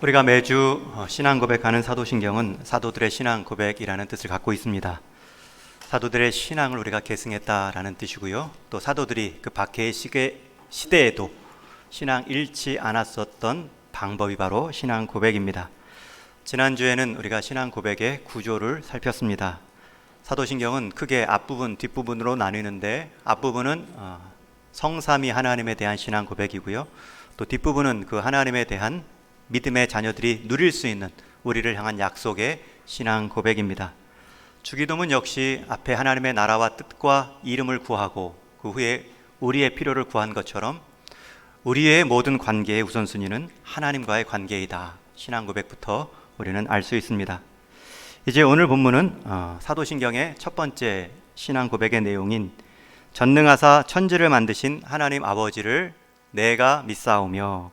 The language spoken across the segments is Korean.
우리가 매주 신앙 고백하는 사도신경은 사도들의 신앙 고백이라는 뜻을 갖고 있습니다. 사도들의 신앙을 우리가 계승했다라는 뜻이고요. 또 사도들이 그 박해의 시대에도 신앙 잃지 않았었던 방법이 바로 신앙 고백입니다. 지난주에는 우리가 신앙 고백의 구조를 살폈습니다. 사도신경은 크게 앞부분, 뒷부분으로 나뉘는데 앞부분은 성삼위 하나님에 대한 신앙 고백이고요. 또 뒷부분은 그 하나님에 대한 믿음의 자녀들이 누릴 수 있는 우리를 향한 약속의 신앙 고백입니다. 주기도문 역시 앞에 하나님의 나라와 뜻과 이름을 구하고 그 후에 우리의 필요를 구한 것처럼 우리의 모든 관계의 우선순위는 하나님과의 관계이다. 신앙 고백부터 우리는 알 수 있습니다. 이제 오늘 본문은 사도신경의 첫 번째 신앙 고백의 내용인 전능하사 천지를 만드신 하나님 아버지를 내가 믿사오며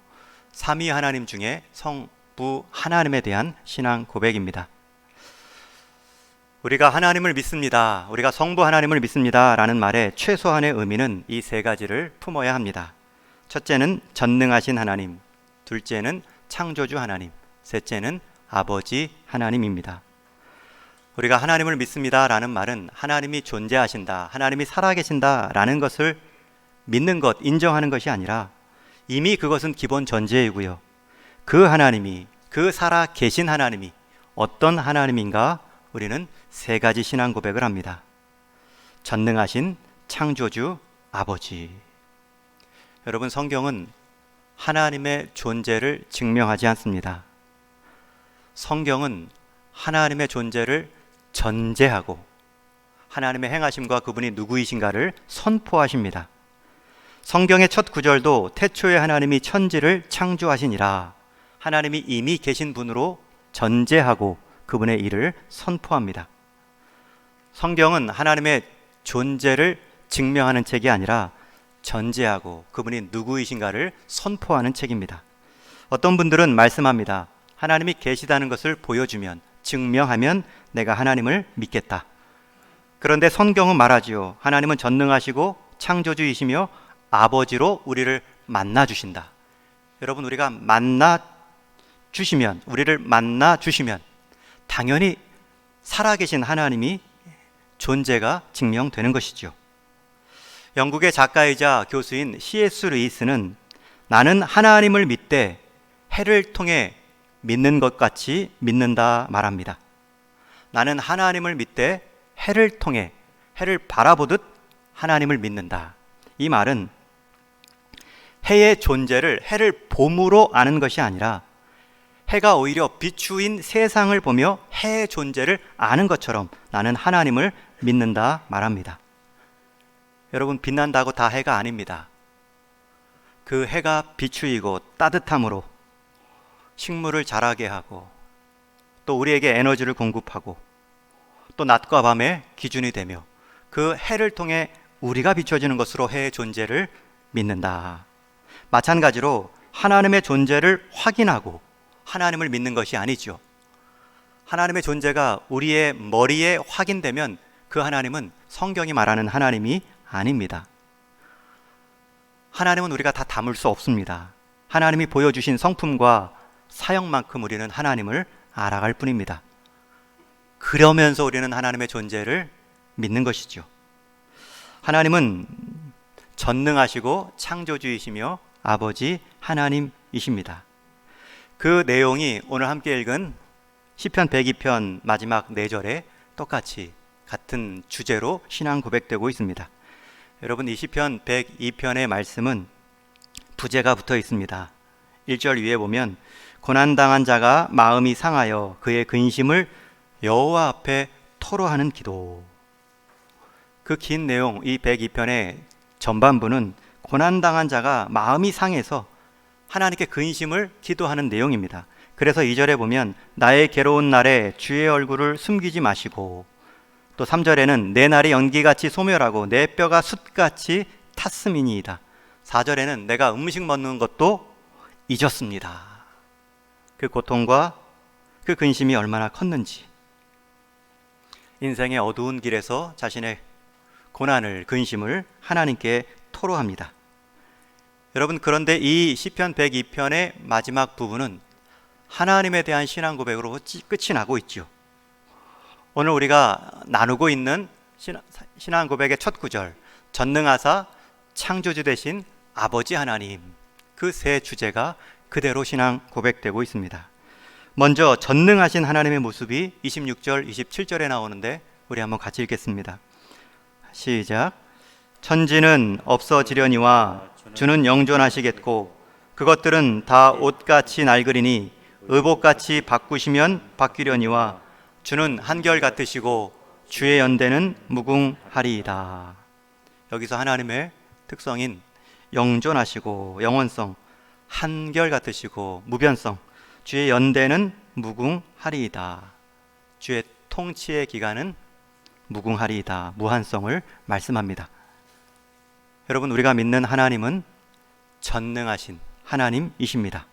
삼위 하나님 중에 성부 하나님에 대한 신앙 고백입니다. 우리가 하나님을 믿습니다. 우리가 성부 하나님을 믿습니다. 라는 말의 최소한의 의미는 이 세 가지를 품어야 합니다. 첫째는 전능하신 하나님, 둘째는 창조주 하나님, 셋째는 아버지 하나님입니다. 우리가 하나님을 믿습니다. 라는 말은 하나님이 존재하신다, 하나님이 살아계신다 라는 것을 믿는 것, 인정하는 것이 아니라 이미 그것은 기본 전제이고요. 그 하나님이, 그 살아계신 하나님이 어떤 하나님인가 우리는 세 가지 신앙 고백을 합니다. 전능하신 창조주 아버지. 여러분, 성경은 하나님의 존재를 증명하지 않습니다. 성경은 하나님의 존재를 전제하고 하나님의 행하심과 그분이 누구이신가를 선포하십니다. 성경의 첫 구절도 태초에 하나님이 천지를 창조하시니라, 하나님이 이미 계신 분으로 전제하고 그분의 일을 선포합니다. 성경은 하나님의 존재를 증명하는 책이 아니라 전제하고 그분이 누구이신가를 선포하는 책입니다. 어떤 분들은 말씀합니다. 하나님이 계시다는 것을 보여주면, 증명하면 내가 하나님을 믿겠다. 그런데 성경은 말하지요. 하나님은 전능하시고 창조주이시며 아버지로 우리를 만나주신다. 여러분, 우리가 우리를 만나주시면 당연히 살아계신 하나님이 존재가 증명되는 것이죠. 영국의 작가이자 교수인 C.S. 루이스는 나는 하나님을 믿되 해를 통해 믿는 것 같이 믿는다 말합니다. 나는 하나님을 믿되 해를 통해, 해를 바라보듯 하나님을 믿는다. 이 말은 해의 존재를 해를 봄으로 아는 것이 아니라 해가 오히려 비추인 세상을 보며 해의 존재를 아는 것처럼 나는 하나님을 믿는다 말합니다. 여러분, 빛난다고 다 해가 아닙니다. 그 해가 비추이고 따뜻함으로 식물을 자라게 하고 또 우리에게 에너지를 공급하고 또 낮과 밤의 기준이 되며 그 해를 통해 우리가 비춰지는 것으로 해의 존재를 믿는다. 마찬가지로 하나님의 존재를 확인하고 하나님을 믿는 것이 아니죠. 하나님의 존재가 우리의 머리에 확인되면 그 하나님은 성경이 말하는 하나님이 아닙니다. 하나님은 우리가 다 담을 수 없습니다. 하나님이 보여주신 성품과 사역만큼 우리는 하나님을 알아갈 뿐입니다. 그러면서 우리는 하나님의 존재를 믿는 것이죠. 하나님은 전능하시고 창조주이시며 아버지 하나님이십니다. 그 내용이 오늘 함께 읽은 시편 102편 마지막 4절에 똑같이 같은 주제로 신앙 고백되고 있습니다. 여러분, 이 시편 102편의 말씀은 부제가 붙어 있습니다. 1절 위에 보면 고난당한 자가 마음이 상하여 그의 근심을 여호와 앞에 토로하는 기도. 그 긴 내용, 이 102편의 전반부는 고난당한 자가 마음이 상해서 하나님께 근심을 기도하는 내용입니다. 그래서 2절에 보면 나의 괴로운 날에 주의 얼굴을 숨기지 마시고, 또 3절에는 내 날이 연기같이 소멸하고 내 뼈가 숯같이 탔음이니이다. 4절에는 내가 음식 먹는 것도 잊었습니다. 그 고통과 그 근심이 얼마나 컸는지, 인생의 어두운 길에서 자신의 고난을, 근심을 하나님께 토로합니다. 여러분, 그런데 이 시편 102편의 마지막 부분은 하나님에 대한 신앙 고백으로 끝이 나고 있죠. 오늘 우리가 나누고 있는 신앙 고백의 첫 구절, 전능하사 창조주 되신 아버지 하나님, 그 세 주제가 그대로 신앙 고백되고 있습니다. 먼저 전능하신 하나님의 모습이 26절, 27절에 나오는데 우리 한번 같이 읽겠습니다. 시작. 천지는 없어지려니와 주는 영존하시겠고 그것들은 다 옷같이 낡으리니 의복같이 바꾸시면 바뀌려니와 주는 한결같으시고 주의 연대는 무궁하리이다. 여기서 하나님의 특성인 영존하시고 영원성, 한결같으시고 무변성, 주의 연대는 무궁하리이다. 주의 통치의 기간은 무궁하리이다. 무한성을 말씀합니다. 여러분, 우리가 믿는 하나님은 전능하신 하나님이십니다.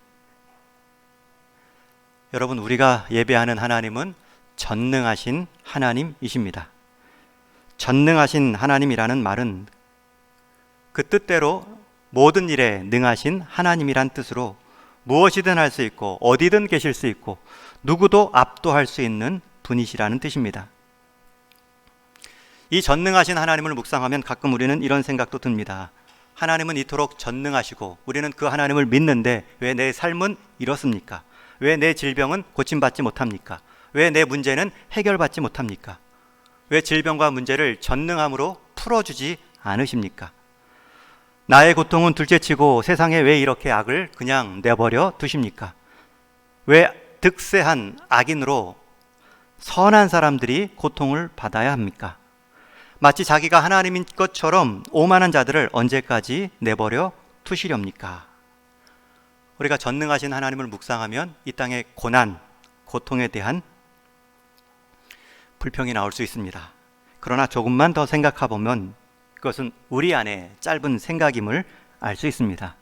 여러분, 우리가 예배하는 하나님은 전능하신 하나님이십니다. 전능하신 하나님이라는 말은 그 뜻대로 모든 일에 능하신 하나님이란 뜻으로 무엇이든 할 수 있고 어디든 계실 수 있고 누구도 압도할 수 있는 분이시라는 뜻입니다. 이 전능하신 하나님을 묵상하면 가끔 우리는 이런 생각도 듭니다. 하나님은 이토록 전능하시고 우리는 그 하나님을 믿는데 왜 내 삶은 이렇습니까? 왜 내 질병은 고침받지 못합니까? 왜 내 문제는 해결받지 못합니까? 왜 질병과 문제를 전능함으로 풀어주지 않으십니까? 나의 고통은 둘째치고 세상에 왜 이렇게 악을 그냥 내버려 두십니까? 왜 득세한 악인으로 선한 사람들이 고통을 받아야 합니까? 마치 자기가 하나님인 것처럼 오만한 자들을 언제까지 내버려 두시렵니까? 우리가 전능하신 하나님을 묵상하면 이 땅의 고난, 고통에 대한 불평이 나올 수 있습니다. 그러나 조금만 더 생각해 보면 그것은 우리 안에 짧은 생각임을 알 수 있습니다.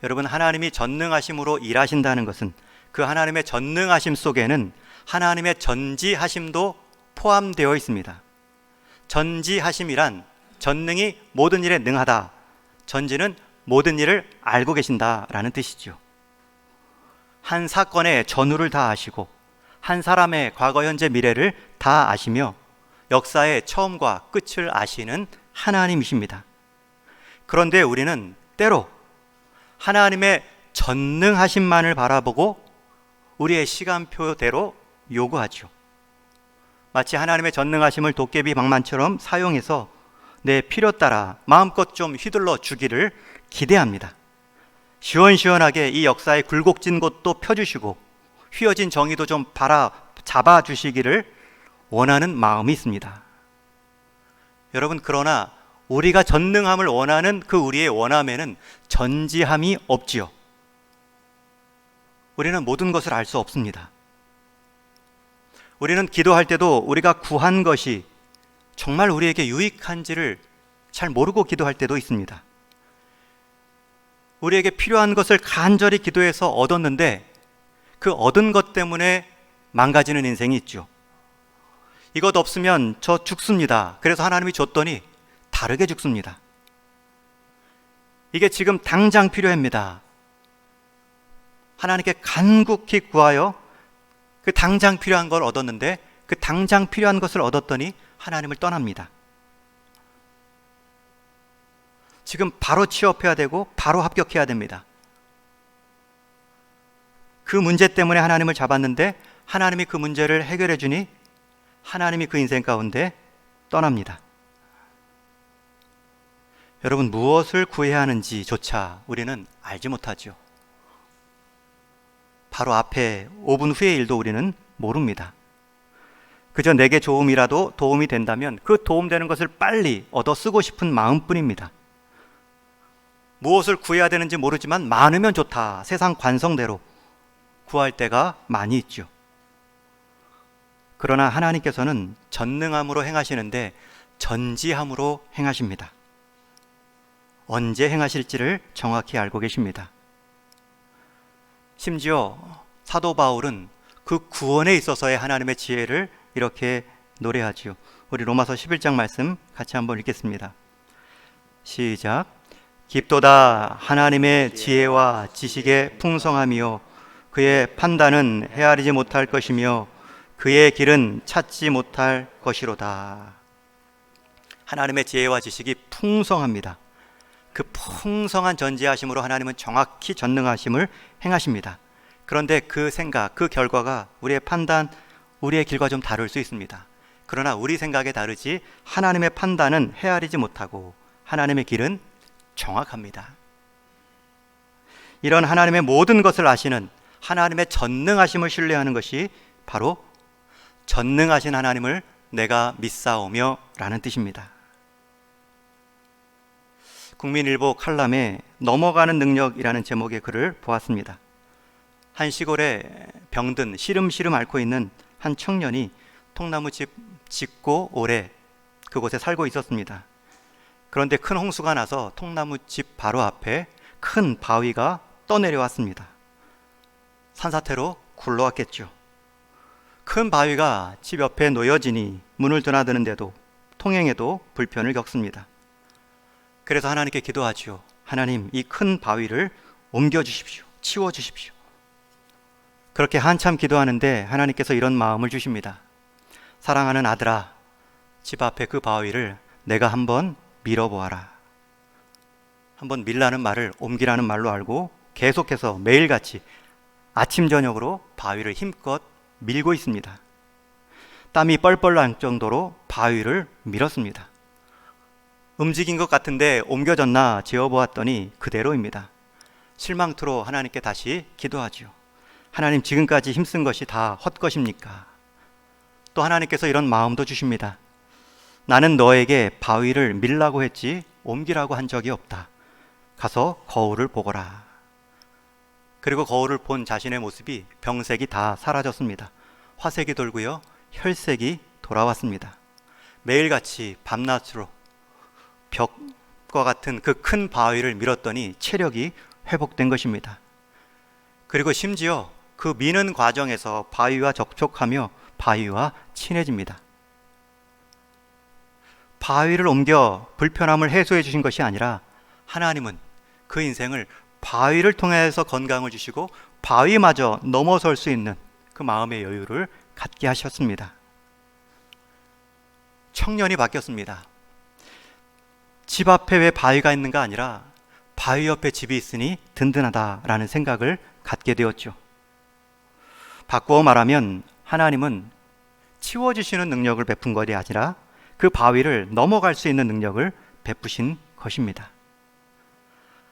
여러분, 하나님이 전능하심으로 일하신다는 것은 그 하나님의 전능하심 속에는 하나님의 전지하심도 포함되어 있습니다. 전지하심이란 전능이 모든 일에 능하다, 전지는 모든 일을 알고 계신다라는 뜻이죠. 한 사건의 전후를 다 아시고 한 사람의 과거, 현재, 미래를 다 아시며 역사의 처음과 끝을 아시는 하나님이십니다. 그런데 우리는 때로 하나님의 전능하심만을 바라보고 우리의 시간표대로 요구하죠. 마치 하나님의 전능하심을 도깨비 방망처럼 사용해서 내 필요 따라 마음껏 좀 휘둘러 주기를 기대합니다. 시원시원하게 이 역사의 굴곡진 곳도 펴주시고 휘어진 정의도 좀 잡아주시기를 원하는 마음이 있습니다. 여러분, 그러나 우리가 전능함을 원하는 그 우리의 원함에는 전지함이 없지요. 우리는 모든 것을 알 수 없습니다. 우리는 기도할 때도 우리가 구한 것이 정말 우리에게 유익한지를 잘 모르고 기도할 때도 있습니다. 우리에게 필요한 것을 간절히 기도해서 얻었는데 그 얻은 것 때문에 망가지는 인생이 있죠. 이것 없으면 저 죽습니다. 그래서 하나님이 줬더니 다르게 죽습니다. 이게 지금 당장 필요합니다. 하나님께 간곡히 구하여 그 당장 필요한 걸 얻었는데 그 당장 필요한 것을 얻었더니 하나님을 떠납니다. 지금 바로 취업해야 되고 바로 합격해야 됩니다. 그 문제 때문에 하나님을 잡았는데 하나님이 그 문제를 해결해 주니 하나님이 그 인생 가운데 떠납니다. 여러분, 무엇을 구해야 하는지조차 우리는 알지 못하죠. 바로 앞에 5분 후의 일도 우리는 모릅니다. 그저 내게 조금이라도 도움이 된다면 그 도움되는 것을 빨리 얻어 쓰고 싶은 마음뿐입니다. 무엇을 구해야 되는지 모르지만 많으면 좋다, 세상 관성대로 구할 때가 많이 있죠. 그러나 하나님께서는 전능함으로 행하시는데 전지함으로 행하십니다. 언제 행하실지를 정확히 알고 계십니다. 심지어 사도 바울은 그 구원에 있어서의 하나님의 지혜를 이렇게 노래하지요. 우리 로마서 11장 말씀 같이 한번 읽겠습니다. 시작. 깊도다 하나님의 지혜와 지식의 풍성함이요 그의 판단은 헤아리지 못할 것이며 그의 길은 찾지 못할 것이로다. 하나님의 지혜와 지식이 풍성합니다. 그 풍성한 전지하심으로 하나님은 정확히 전능하심을 행하십니다. 그런데 그 생각, 그 결과가 우리의 판단, 우리의 길과 좀 다를 수 있습니다. 그러나 우리 생각에 다르지 하나님의 판단은 헤아리지 못하고 하나님의 길은 정확합니다. 이런 하나님의 모든 것을 아시는 하나님의 전능하심을 신뢰하는 것이 바로 전능하신 하나님을 내가 믿사오며 라는 뜻입니다. 국민일보 칼럼에 넘어가는 능력이라는 제목의 글을 보았습니다. 한 시골에 병든 시름시름 앓고 있는 한 청년이 통나무집 짓고 오래 그곳에 살고 있었습니다. 그런데 큰 홍수가 나서 통나무집 바로 앞에 큰 바위가 떠내려왔습니다. 산사태로 굴러왔겠죠. 큰 바위가 집 옆에 놓여지니 문을 드나드는데도 통행에도 불편을 겪습니다. 그래서 하나님께 기도하지요. 하나님, 이 큰 바위를 옮겨주십시오. 치워주십시오. 그렇게 한참 기도하는데 하나님께서 이런 마음을 주십니다. 사랑하는 아들아, 집 앞에 그 바위를 내가 한번 밀어보아라. 한번 밀라는 말을 옮기라는 말로 알고 계속해서 매일같이 아침 저녁으로 바위를 힘껏 밀고 있습니다. 땀이 뻘뻘 날 정도로 바위를 밀었습니다. 움직인 것 같은데 옮겨졌나 재어보았더니 그대로입니다. 실망토로 하나님께 다시 기도하지요. 하나님, 지금까지 힘쓴 것이 다 헛것입니까? 또 하나님께서 이런 마음도 주십니다. 나는 너에게 바위를 밀라고 했지 옮기라고 한 적이 없다. 가서 거울을 보거라. 그리고 거울을 본 자신의 모습이 병색이 다 사라졌습니다. 화색이 돌고요, 혈색이 돌아왔습니다. 매일같이 밤낮으로 벽과 같은 그 큰 바위를 밀었더니 체력이 회복된 것입니다. 그리고 심지어 그 미는 과정에서 바위와 접촉하며 바위와 친해집니다. 바위를 옮겨 불편함을 해소해 주신 것이 아니라 하나님은 그 인생을 바위를 통해서 건강을 주시고 바위마저 넘어설 수 있는 그 마음의 여유를 갖게 하셨습니다. 청년이 바뀌었습니다. 집 앞에 왜 바위가 있는가 아니라 바위 옆에 집이 있으니 든든하다라는 생각을 갖게 되었죠. 바꾸어 말하면 하나님은 치워주시는 능력을 베푼 것이 아니라 그 바위를 넘어갈 수 있는 능력을 베푸신 것입니다.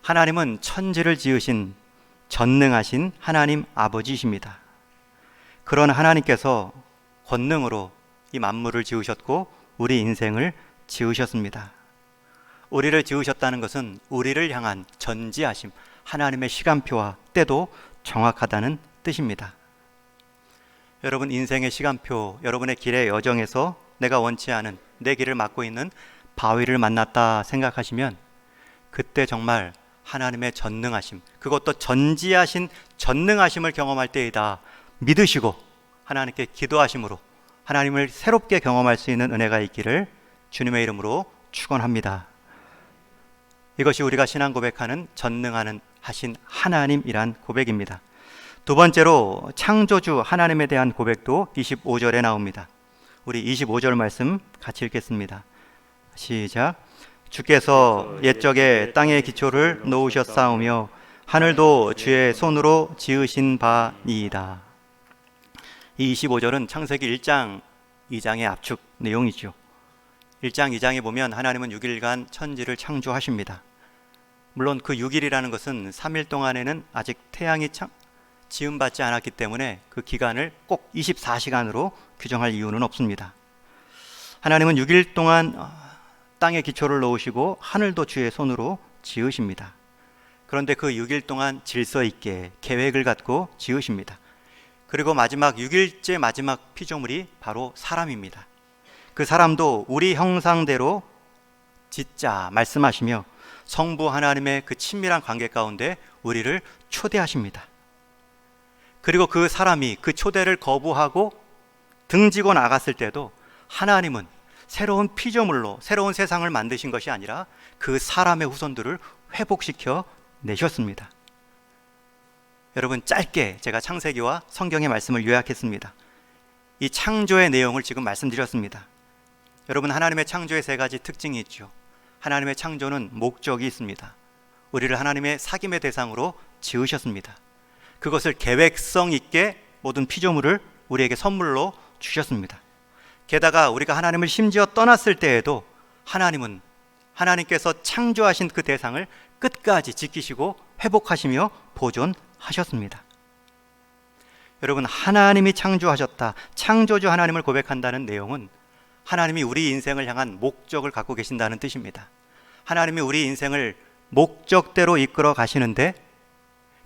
하나님은 천지를 지으신 전능하신 하나님 아버지이십니다. 그런 하나님께서 권능으로 이 만물을 지으셨고 우리 인생을 지으셨습니다. 우리를 지으셨다는 것은 우리를 향한 전지하심, 하나님의 시간표와 때도 정확하다는 뜻입니다. 여러분, 인생의 시간표, 여러분의 길의 여정에서 내가 원치 않은 내 길을 막고 있는 바위를 만났다 생각하시면 그때 정말 하나님의 전능하심, 그것도 전지하신 전능하심을 경험할 때이다 믿으시고 하나님께 기도하심으로 하나님을 새롭게 경험할 수 있는 은혜가 있기를 주님의 이름으로 축원합니다. 이것이 우리가 신앙 고백하는 전능하는 하신 하나님이란 고백입니다. 두 번째로 창조주 하나님에 대한 고백도 25절에 나옵니다. 우리 25절 말씀 같이 읽겠습니다. 시작. 주께서 옛적에 땅의 기초를 놓으셨사오며 하늘도 주의 손으로 지으신 바니이다. 이 25절은 창세기 1장 2장의 압축 내용이죠. 1장 2장에 보면 하나님은 6일간 천지를 창조하십니다. 물론 그 6일이라는 것은 3일 동안에는 아직 태양이 지음받지 않았기 때문에 그 기간을 꼭 24시간으로 규정할 이유는 없습니다. 하나님은 6일 동안 땅에 기초를 놓으시고 하늘도 주의 손으로 지으십니다. 그런데 그 6일 동안 질서 있게 계획을 갖고 지으십니다. 그리고 마지막 6일째 마지막 피조물이 바로 사람입니다. 그 사람도 우리 형상대로 짓자 말씀하시며 성부 하나님의 그 친밀한 관계 가운데 우리를 초대하십니다. 그리고 그 사람이 그 초대를 거부하고 등지고 나갔을 때도 하나님은 새로운 피조물로 새로운 세상을 만드신 것이 아니라 그 사람의 후손들을 회복시켜 내셨습니다. 여러분, 짧게 제가 창세기와 성경의 말씀을 요약했습니다. 이 창조의 내용을 지금 말씀드렸습니다. 여러분, 하나님의 창조의 세 가지 특징이 있죠. 하나님의 창조는 목적이 있습니다. 우리를 하나님의 사귐의 대상으로 지으셨습니다. 그것을 계획성 있게 모든 피조물을 우리에게 선물로 주셨습니다. 게다가 우리가 하나님을 심지어 떠났을 때에도 하나님은 하나님께서 창조하신 그 대상을 끝까지 지키시고 회복하시며 보존하셨습니다. 여러분, 하나님이 창조하셨다, 창조주 하나님을 고백한다는 내용은 하나님이 우리 인생을 향한 목적을 갖고 계신다는 뜻입니다. 하나님이 우리 인생을 목적대로 이끌어 가시는데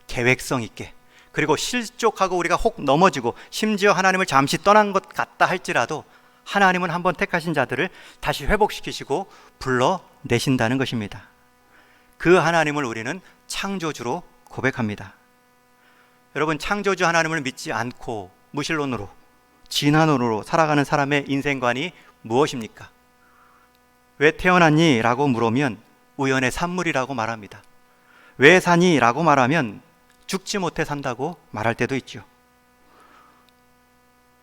계획성 있게, 그리고 실족하고 우리가 혹 넘어지고 심지어 하나님을 잠시 떠난 것 같다 할지라도 하나님은 한번 택하신 자들을 다시 회복시키시고 불러내신다는 것입니다. 그 하나님을 우리는 창조주로 고백합니다. 여러분, 창조주 하나님을 믿지 않고 무신론으로, 진화론으로 살아가는 사람의 인생관이 무엇입니까? 왜 태어났니? 라고 물으면 우연의 산물이라고 말합니다. 왜 사니? 라고 말하면 죽지 못해 산다고 말할 때도 있죠.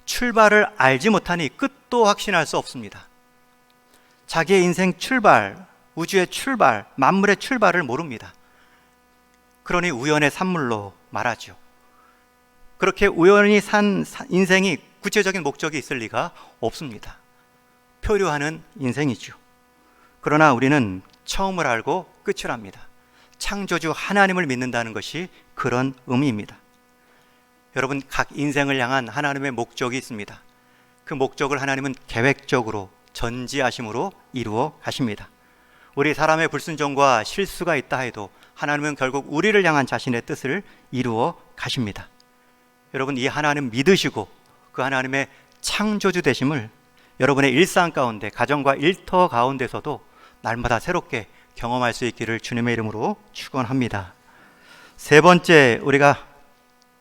출발을 알지 못하니 끝도 확신할 수 없습니다. 자기의 인생 출발, 우주의 출발, 만물의 출발을 모릅니다. 그러니 우연의 산물로 말하죠. 그렇게 우연히 산 인생이 구체적인 목적이 있을 리가 없습니다. 표류하는 인생이죠. 그러나 우리는 처음을 알고 끝을 압니다. 창조주 하나님을 믿는다는 것이 그런 의미입니다. 여러분, 각 인생을 향한 하나님의 목적이 있습니다. 그 목적을 하나님은 계획적으로 전지하심으로 이루어 가십니다. 우리 사람의 불순종과 실수가 있다 해도 하나님은 결국 우리를 향한 자신의 뜻을 이루어 가십니다. 여러분, 이 하나님 믿으시고 그 하나님의 창조주 되심을 여러분의 일상 가운데, 가정과 일터 가운데서도 날마다 새롭게 경험할 수 있기를 주님의 이름으로 축원합니다. 세 번째, 우리가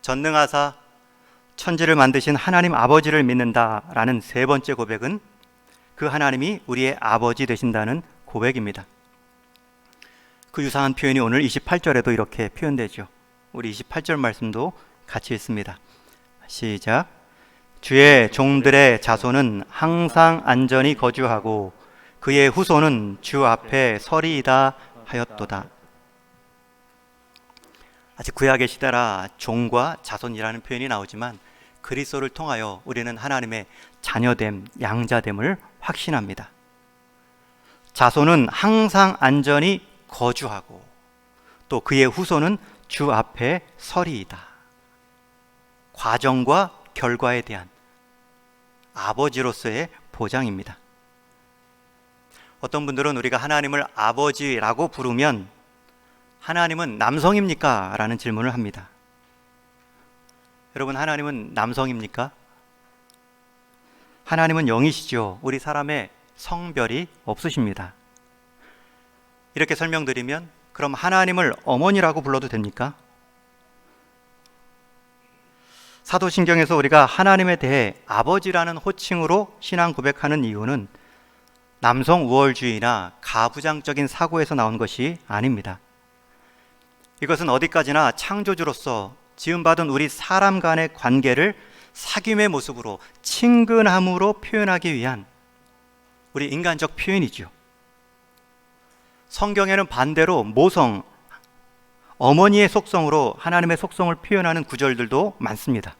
전능하사 천지를 만드신 하나님 아버지를 믿는다라는 세 번째 고백은 그 하나님이 우리의 아버지 되신다는 고백입니다. 그 유사한 표현이 오늘 28절에도 이렇게 표현되죠. 우리 28절 말씀도 같이 읽습니다. 시작. 주의 종들의 자손은 항상 안전히 거주하고 그의 후손은 주 앞에 서리이다 하였도다. 아직 구약의 시대라 종과 자손이라는 표현이 나오지만 그리스도를 통하여 우리는 하나님의 자녀됨, 양자됨을 확신합니다. 자손은 항상 안전히 거주하고 또 그의 후손은 주 앞에 서리이다. 과정과 결과에 대한 아버지로서의 보장입니다. 어떤 분들은 우리가 하나님을 아버지라고 부르면 하나님은 남성입니까? 라는 질문을 합니다. 여러분, 하나님은 남성입니까? 하나님은 영이시죠. 우리 사람의 성별이 없으십니다. 이렇게 설명드리면 그럼 하나님을 어머니라고 불러도 됩니까? 사도신경에서 우리가 하나님에 대해 아버지라는 호칭으로 신앙 고백하는 이유는 남성 우월주의나 가부장적인 사고에서 나온 것이 아닙니다. 이것은 어디까지나 창조주로서 지음받은 우리 사람 간의 관계를 사귐의 모습으로, 친근함으로 표현하기 위한 우리 인간적 표현이죠. 성경에는 반대로 모성, 어머니의 속성으로 하나님의 속성을 표현하는 구절들도 많습니다.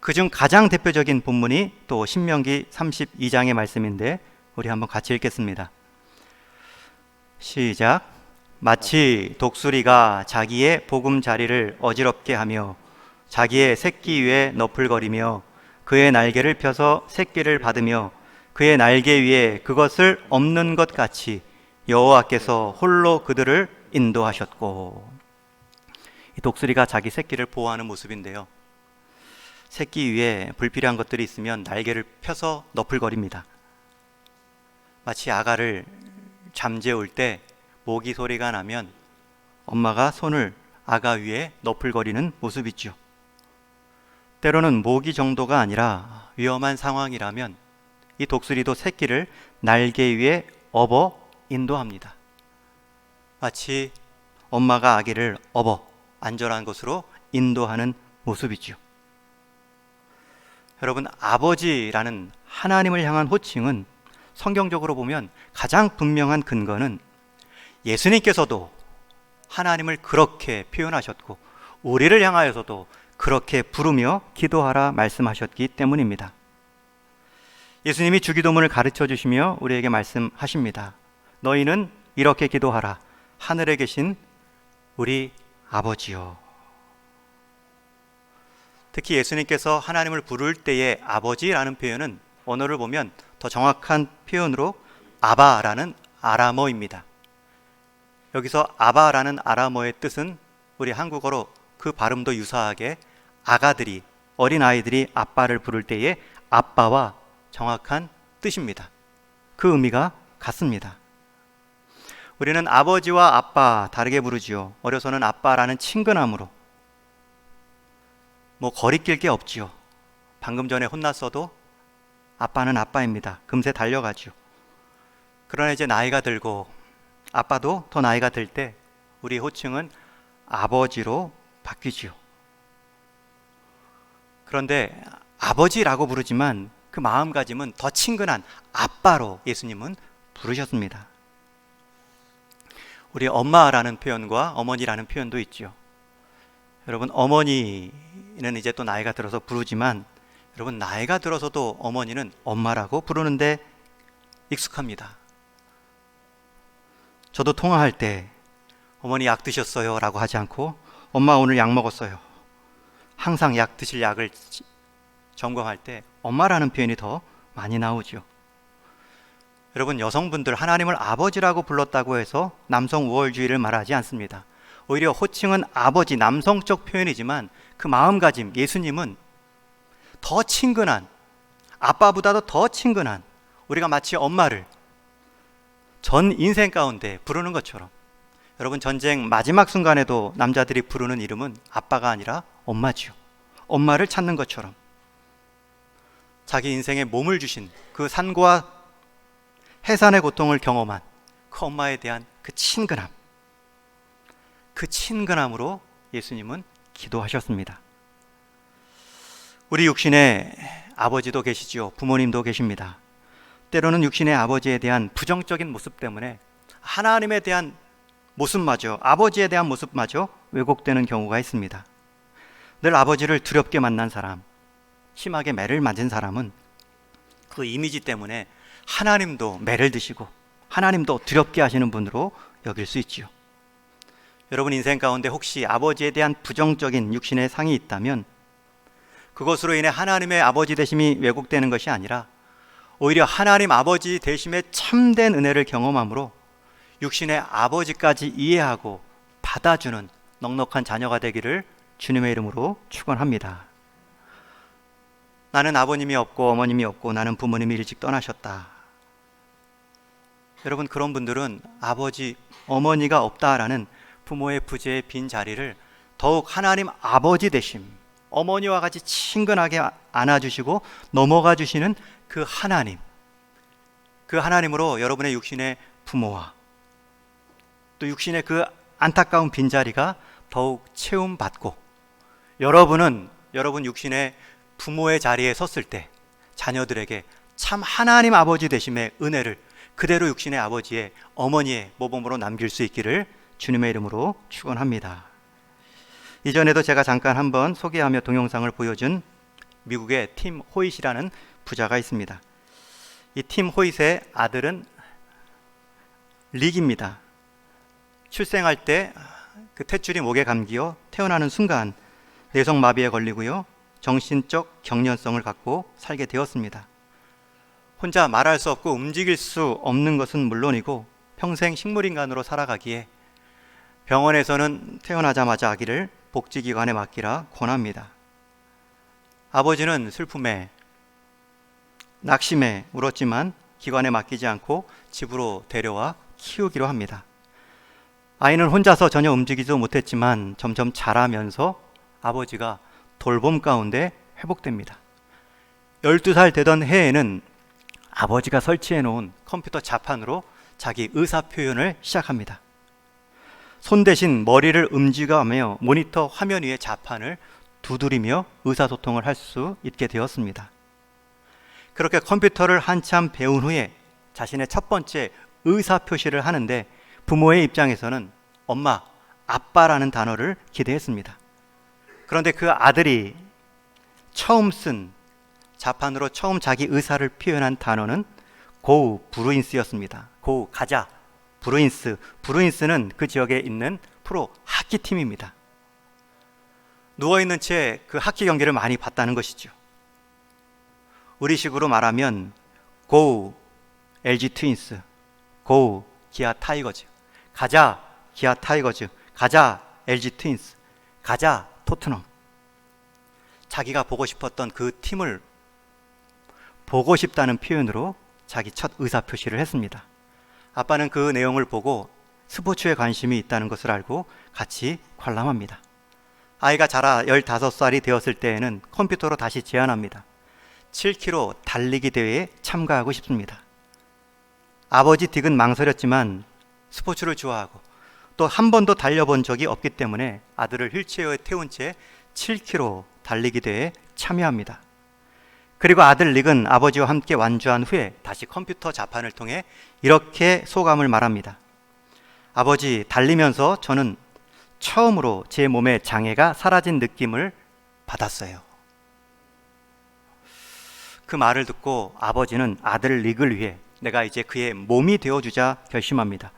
그중 가장 대표적인 본문이 또 신명기 32장의 말씀인데 우리 한번 같이 읽겠습니다. 시작. 마치 독수리가 자기의 보금자리를 어지럽게 하며 자기의 새끼 위에 너풀거리며 그의 날개를 펴서 새끼를 받으며 그의 날개 위에 그것을 엎는 것 같이 여호와께서 홀로 그들을 인도하셨고. 이 독수리가 자기 새끼를 보호하는 모습인데요, 새끼 위에 불필요한 것들이 있으면 날개를 펴서 너풀거립니다. 마치 아가를 잠재울 때 모기 소리가 나면 엄마가 손을 아가 위에 너풀거리는 모습이죠. 때로는 모기 정도가 아니라 위험한 상황이라면 이 독수리도 새끼를 날개 위에 업어 인도합니다. 마치 엄마가 아기를 업어 안전한 곳으로 인도하는 모습이죠. 여러분, 아버지라는 하나님을 향한 호칭은 성경적으로 보면 가장 분명한 근거는 예수님께서도 하나님을 그렇게 표현하셨고 우리를 향하여서도 그렇게 부르며 기도하라 말씀하셨기 때문입니다. 예수님이 주기도문을 가르쳐 주시며 우리에게 말씀하십니다. 너희는 이렇게 기도하라. 하늘에 계신 우리 아버지요. 특히 예수님께서 하나님을 부를 때의 아버지라는 표현은 언어를 보면 더 정확한 표현으로 아바라는 아람어입니다. 여기서 아바라는 아람어의 뜻은 우리 한국어로 그 발음도 유사하게 아가들이, 어린아이들이 아빠를 부를 때의 아빠와 정확한 뜻입니다. 그 의미가 같습니다. 우리는 아버지와 아빠 다르게 부르지요. 어려서는 아빠라는 친근함으로 거리낄 게 없지요. 방금 전에 혼났어도 아빠는 아빠입니다. 금세 달려가죠. 그러나 이제 나이가 들고 아빠도 더 나이가 들 때 우리 호칭은 아버지로 바뀌지요. 그런데 아버지라고 부르지만 그 마음가짐은 더 친근한 아빠로 예수님은 부르셨습니다. 우리 엄마라는 표현과 어머니라는 표현도 있죠. 여러분, 어머니는 이제 또 나이가 들어서 부르지만 여러분, 나이가 들어서도 어머니는 엄마라고 부르는데 익숙합니다. 저도 통화할 때 어머니 약 드셨어요? 라고 하지 않고 엄마 오늘 약 먹었어요. 항상 약 드실 약을 점검할 때 엄마라는 표현이 더 많이 나오죠. 여러분, 여성분들 하나님을 아버지라고 불렀다고 해서 남성 우월주의를 말하지 않습니다. 오히려 호칭은 아버지, 남성적 표현이지만 그 마음가짐, 예수님은 더 친근한, 아빠보다도 더 친근한, 우리가 마치 엄마를 전 인생 가운데 부르는 것처럼, 여러분, 전쟁 마지막 순간에도 남자들이 부르는 이름은 아빠가 아니라 엄마지요. 엄마를 찾는 것처럼 자기 인생에 몸을 주신 그 산과 해산의 고통을 경험한 그 엄마에 대한 그 친근함, 그 친근함으로 예수님은 기도하셨습니다. 우리 육신의 아버지도 계시지요. 부모님도 계십니다. 때로는 육신의 아버지에 대한 부정적인 모습 때문에 하나님에 대한 모습마저, 아버지에 대한 모습마저 왜곡되는 경우가 있습니다. 늘 아버지를 두렵게 만난 사람, 심하게 매를 맞은 사람은 그 이미지 때문에 하나님도 매를 드시고 하나님도 두렵게 하시는 분으로 여길 수 있지요. 여러분, 인생 가운데 혹시 아버지에 대한 부정적인 육신의 상이 있다면 그것으로 인해 하나님의 아버지 되심이 왜곡되는 것이 아니라 오히려 하나님 아버지 되심의 참된 은혜를 경험함으로 육신의 아버지까지 이해하고 받아주는 넉넉한 자녀가 되기를 주님의 이름으로 축원합니다. 나는 아버님이 없고 어머님이 없고 나는 부모님이 일찍 떠나셨다. 여러분, 그런 분들은 아버지, 어머니가 없다라는 부모의 부재의 빈 자리를 더욱 하나님 아버지 되심, 어머니와 같이 친근하게 안아주시고 넘어가 주시는 그 하나님, 그 하나님으로 여러분의 육신의 부모와 또 육신의 그 안타까운 빈자리가 더욱 채움받고 여러분은 여러분 육신의 부모의 자리에 섰을 때 자녀들에게 참 하나님 아버지 되심의 은혜를 그대로 육신의 아버지의 어머니의 모범으로 남길 수 있기를 주님의 이름으로 축원합니다. 이전에도 제가 잠깐 한번 소개하며 동영상을 보여준 미국의 팀 호잇이라는 부자가 있습니다. 이 팀 호잇의 아들은 릭입니다. 출생할 때 그 탯줄이 목에 감기어 태어나는 순간 뇌성마비에 걸리고요, 정신적 경련성을 갖고 살게 되었습니다. 혼자 말할 수 없고 움직일 수 없는 것은 물론이고 평생 식물인간으로 살아가기에 병원에서는 태어나자마자 아기를 복지기관에 맡기라 권합니다. 아버지는 슬픔에 낙심에 울었지만 기관에 맡기지 않고 집으로 데려와 키우기로 합니다. 아이는 혼자서 전혀 움직이지도 못했지만 점점 자라면서 아버지가 돌봄 가운데 회복됩니다. 12살 되던 해에는 아버지가 설치해 놓은 컴퓨터 자판으로 자기 의사 표현을 시작합니다. 손 대신 머리를 움직여가며 모니터 화면 위에 자판을 두드리며 의사소통을 할 수 있게 되었습니다. 그렇게 컴퓨터를 한참 배운 후에 자신의 첫 번째 의사표시를 하는데 부모의 입장에서는 엄마, 아빠라는 단어를 기대했습니다. 그런데 그 아들이 처음 쓴 자판으로 처음 자기 의사를 표현한 단어는 고 브루인스였습니다. 고 가자 브루인스. 브루인스는 그 지역에 있는 프로 하키팀입니다. 누워있는 채 그 하키 경기를 많이 봤다는 것이죠. 우리식으로 말하면 고 LG 트윈스, 고 기아 타이거즈, 가자 기아 타이거즈, 가자 LG 트윈스, 가자 토트넘. 자기가 보고 싶었던 그 팀을 보고 싶다는 표현으로 자기 첫 의사표시를 했습니다. 아빠는 그 내용을 보고 스포츠에 관심이 있다는 것을 알고 같이 관람합니다. 아이가 자라 15살이 되었을 때에는 컴퓨터로 다시 제안합니다. 7km 달리기 대회에 참가하고 싶습니다. 아버지 딕은 망설였지만 스포츠를 좋아하고 또 한 번도 달려본 적이 없기 때문에 아들을 휠체어에 태운 채 7km 달리기 대회에 참여합니다. 그리고 아들 릭은 아버지와 함께 완주한 후에 다시 컴퓨터 자판을 통해 이렇게 소감을 말합니다. 아버지, 달리면서 저는 처음으로 제 몸의 장애가 사라진 느낌을 받았어요. 그 말을 듣고 아버지는 아들 릭을 위해 내가 이제 그의 몸이 되어주자 결심합니다.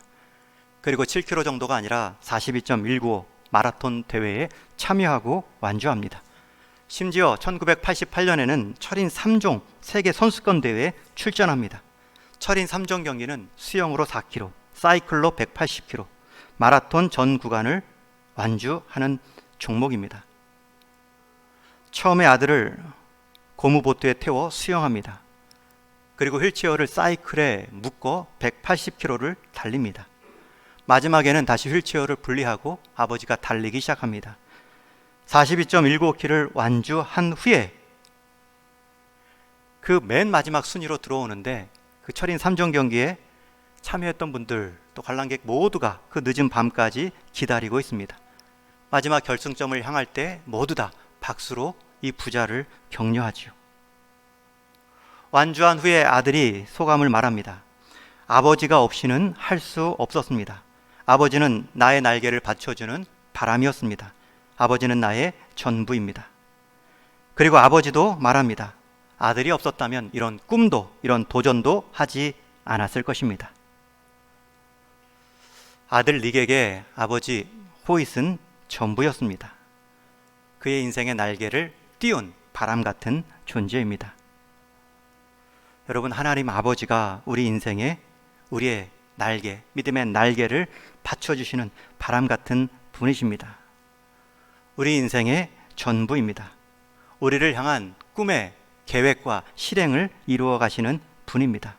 그리고 7km 정도가 아니라 42.195 마라톤 대회에 참여하고 완주합니다. 심지어 1988년에는 철인 3종 세계 선수권 대회에 출전합니다. 철인 3종 경기는 수영으로 4km, 사이클로 180km, 마라톤 전 구간을 완주하는 종목입니다. 처음에 아들을 고무보트에 태워 수영합니다. 그리고 휠체어를 사이클에 묶어 180km를 달립니다. 마지막에는 다시 휠체어를 분리하고 아버지가 달리기 시작합니다. 42.195km를 완주한 후에 그 맨 마지막 순위로 들어오는데 그 철인 3종 경기에 참여했던 분들 또 관람객 모두가 그 늦은 밤까지 기다리고 있습니다. 마지막 결승점을 향할 때 모두 다 박수로 이 부자를 격려하지요. 완주한 후에 아들이 소감을 말합니다. 아버지가 없이는 할 수 없었습니다. 아버지는 나의 날개를 받쳐주는 바람이었습니다. 아버지는 나의 전부입니다. 그리고 아버지도 말합니다. 아들이 없었다면 이런 꿈도 이런 도전도 하지 않았을 것입니다. 아들 릭에게 아버지 호잇은 전부였습니다. 그의 인생의 날개를 띄운 바람 같은 존재입니다. 여러분, 하나님 아버지가 우리 인생에 우리의 날개, 믿음의 날개를 받쳐주시는 바람 같은 분이십니다. 우리 인생의 전부입니다. 우리를 향한 꿈의 계획과 실행을 이루어 가시는 분입니다.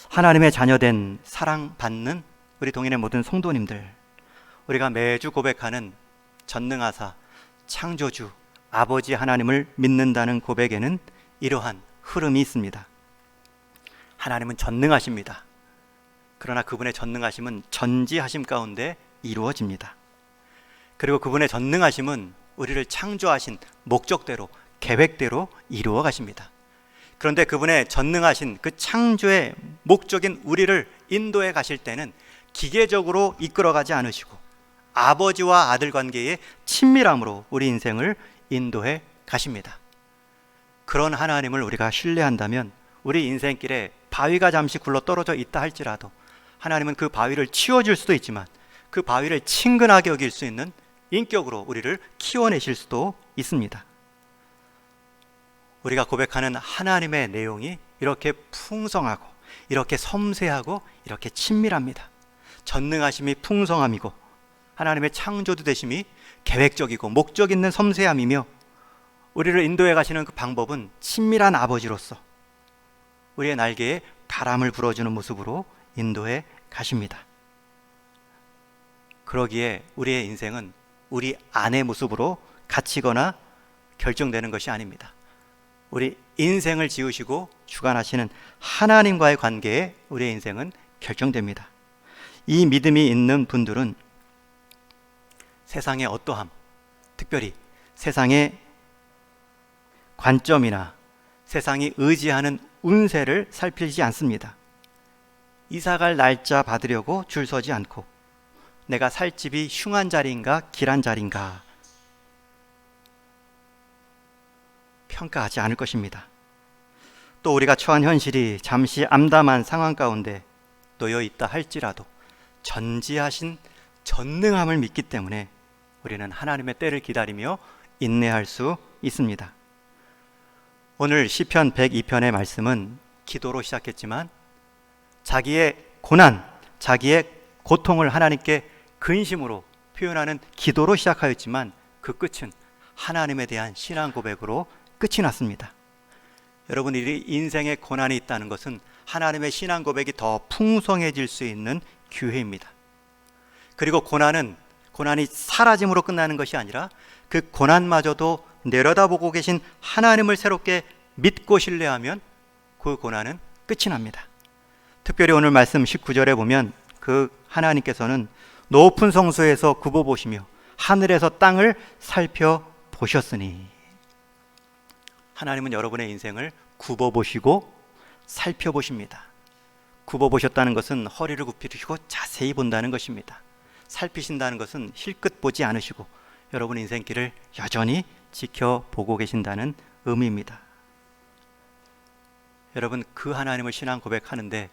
하나님의 자녀된 사랑받는 우리 동인의 모든 성도님들, 우리가 매주 고백하는 전능하사 창조주 아버지 하나님을 믿는다는 고백에는 이러한 흐름이 있습니다. 하나님은 전능하십니다. 그러나 그분의 전능하심은 전지하심 가운데 이루어집니다. 그리고 그분의 전능하심은 우리를 창조하신 목적대로, 계획대로 이루어 가십니다. 그런데 그분의 전능하신 그 창조의 목적인 우리를 인도해 가실 때는 기계적으로 이끌어가지 않으시고 아버지와 아들 관계의 친밀함으로 우리 인생을 인도해 가십니다. 그런 하나님을 우리가 신뢰한다면 우리 인생길에 바위가 잠시 굴러 떨어져 있다 할지라도 하나님은 그 바위를 치워줄 수도 있지만 그 바위를 친근하게 여길 수 있는 인격으로 우리를 키워내실 수도 있습니다. 우리가 고백하는 하나님의 내용이 이렇게 풍성하고 이렇게 섬세하고 이렇게 친밀합니다. 전능하심이 풍성함이고 하나님의 창조주 되심이 계획적이고 목적 있는 섬세함이며 우리를 인도해 가시는 그 방법은 친밀한 아버지로서 우리의 날개에 바람을 불어주는 모습으로 인도해 가십니다. 그러기에 우리의 인생은 우리 안의 모습으로 갇히거나 결정되는 것이 아닙니다. 우리 인생을 지으시고 주관하시는 하나님과의 관계에 우리의 인생은 결정됩니다. 이 믿음이 있는 분들은 세상의 어떠함, 특별히 세상의 관점이나 세상이 의지하는 운세를 살피지 않습니다. 이사갈 날짜 받으려고 줄 서지 않고 내가 살 집이 흉한 자리인가 길한 자리인가 평가하지 않을 것입니다. 또 우리가 처한 현실이 잠시 암담한 상황 가운데 놓여 있다 할지라도 전지하신 전능함을 믿기 때문에 우리는 하나님의 때를 기다리며 인내할 수 있습니다. 오늘 시편 102편의 말씀은 기도로 시작했지만 자기의 고난, 자기의 고통을 하나님께 근심으로 표현하는 기도로 시작하였지만 그 끝은 하나님에 대한 신앙 고백으로 끝이 났습니다. 여러분들이 인생에 고난이 있다는 것은 하나님의 신앙 고백이 더 풍성해질 수 있는 기회입니다. 그리고 고난이 사라짐으로 끝나는 것이 아니라 그 고난마저도 내려다보고 계신 하나님을 새롭게 믿고 신뢰하면 그 고난은 끝이 납니다. 특별히 오늘 말씀 19절에 보면 그 하나님께서는 높은 성소에서 굽어보시며 하늘에서 땅을 살펴보셨으니, 하나님은 여러분의 인생을 굽어보시고 살펴보십니다. 굽어보셨다는 것은 허리를 굽히시고 자세히 본다는 것입니다. 살피신다는 것은 힐끗 보지 않으시고 여러분 인생길을 여전히 지켜보고 계신다는 의미입니다. 여러분, 그 하나님을 신앙 고백하는데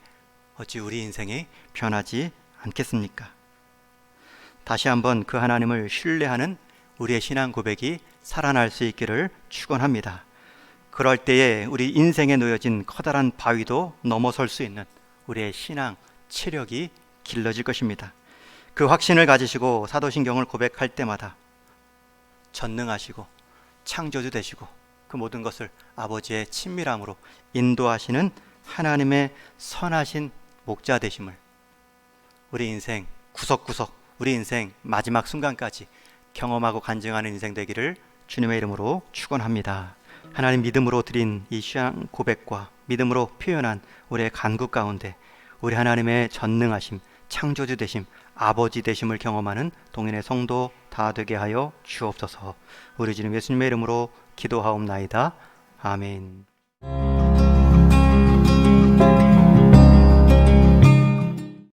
어찌 우리 인생이 변하지 않겠습니까? 다시 한번 그 하나님을 신뢰하는 우리의 신앙 고백이 살아날 수 있기를 축원합니다. 그럴 때에 우리 인생에 놓여진 커다란 바위도 넘어설 수 있는 우리의 신앙 체력이 길러질 것입니다. 그 확신을 가지시고 사도신경을 고백할 때마다 전능하시고 창조주 되시고 그 모든 것을 아버지의 친밀함으로 인도하시는 하나님의 선하신 목자 되심을 우리 인생 구석구석, 우리 인생 마지막 순간까지 경험하고 간증하는 인생 되기를 주님의 이름으로 축원합니다. 하나님, 믿음으로 드린 이 신앙 고백과 믿음으로 표현한 우리의 간구 가운데 우리 하나님의 전능하심, 창조주 되심, 아버지 되심을 경험하는 동인의 성도 다 되게 하여 주옵소서. 우리 주님 예수님의 이름으로 기도하옵나이다. 아멘.